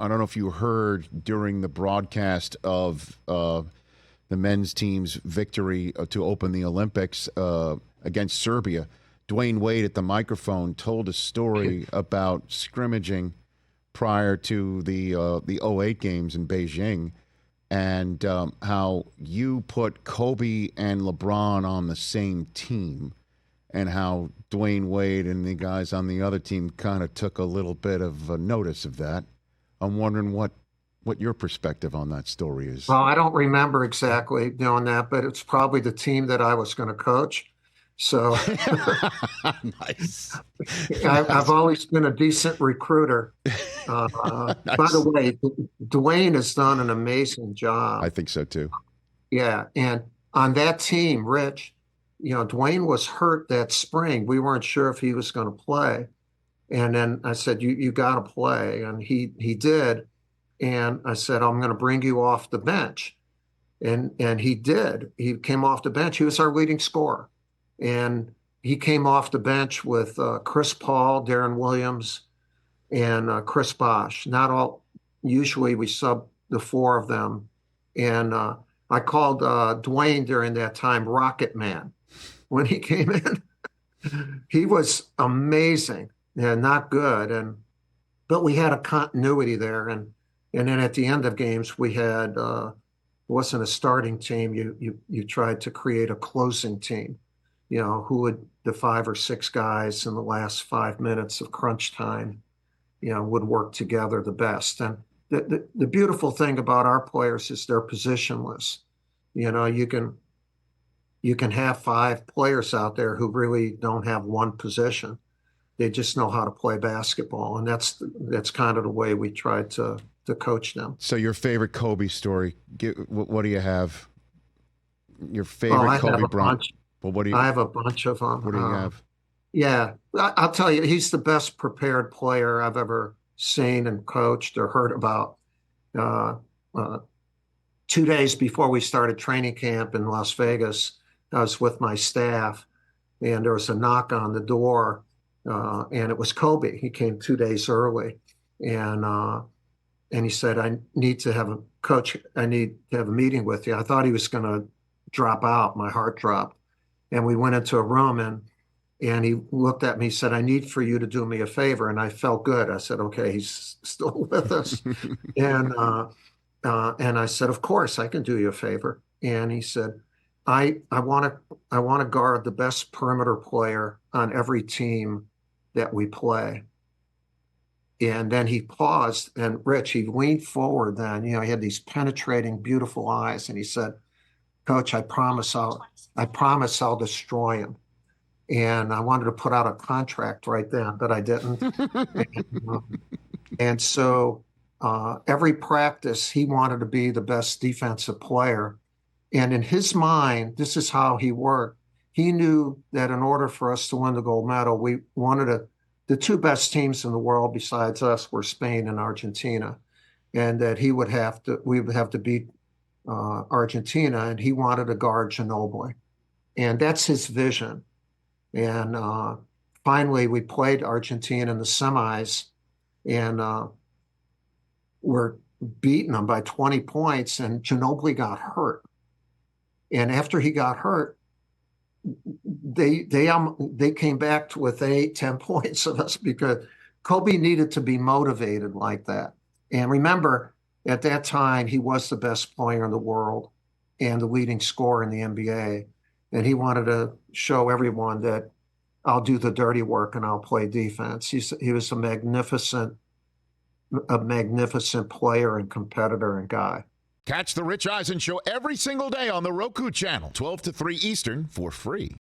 I don't know if you heard during the broadcast of the men's team's victory to open the Olympics against Serbia. Dwayne Wade at the microphone told a story about scrimmaging prior to the 08 games in Beijing, and how you put Kobe and LeBron on the same team, and how Dwayne Wade and the guys on the other team kind of took a little bit of notice of that. I'm wondering what your perspective on that story is. Well, I don't remember exactly doing that, but it's probably the team that I was going to coach. So Nice. I've always been a decent recruiter. By the way, Dwayne has done an amazing job. I think so too. Yeah, and on that team, Rich, Dwayne was hurt that spring. We weren't sure if he was going to play, and then I said, "You got to play," and he did. And I said, "I'm going to bring you off the bench," and he did. He came off the bench. He was our leading scorer. And he came off the bench with Chris Paul, Darren Williams, and Chris Bosh. Not all. Usually we sub the four of them. And I called Dwayne during that time Rocket Man when he came in. He was amazing and not good. But we had a continuity there. And then at the end of games, we had it wasn't a starting team. You tried to create a closing team. Who would the 5 or 6 guys in the last 5 minutes of crunch time, would work together the best. And the beautiful thing about our players is they're positionless. You can have 5 players out there who really don't have one position. They just know how to play basketball, and that's kind of the way we try to coach them. So your favorite Kobe story? What do you have? Your favorite Kobe Bryant? Well, I have a bunch of them. What do you have? Yeah, I'll tell you, he's the best prepared player I've ever seen and coached or heard about. 2 days before we started training camp in Las Vegas, I was with my staff, and there was a knock on the door, and it was Kobe. He came 2 days early, and he said, "I need to have I need to have a meeting with you." I thought he was going to drop out. My heart dropped. And we went into a room, and he looked at me, he said, "I need for you to do me a favor." And I felt good. I said, "Okay, he's still with us." and I said, "Of course, I can do you a favor." And he said, I want to guard the best perimeter player on every team that we play." And then he paused, and Rich, he leaned forward then, he had these penetrating, beautiful eyes, and he said, "Coach, I promise I'll destroy him." And I wanted to put out a contract right then, but I didn't. and so every practice, he wanted to be the best defensive player. And in his mind, this is how he worked. He knew that in order for us to win the gold medal, we wanted the 2 best teams in the world besides us were Spain and Argentina, and that we would have to beat Argentina, and he wanted to guard Ginobili. And that's his vision. And finally, we played Argentina in the semis, and we're beating them by 20 points, and Ginobili got hurt. And after he got hurt, they came back with 8, 10 points of us because Kobe needed to be motivated like that. And remember, at that time, he was the best player in the world and the leading scorer in the NBA. And he wanted to show everyone that I'll do the dirty work and I'll play defense. He was a magnificent player and competitor and guy. Catch the Rich Eisen Show every single day on the Roku channel, 12 to 3 Eastern, for free.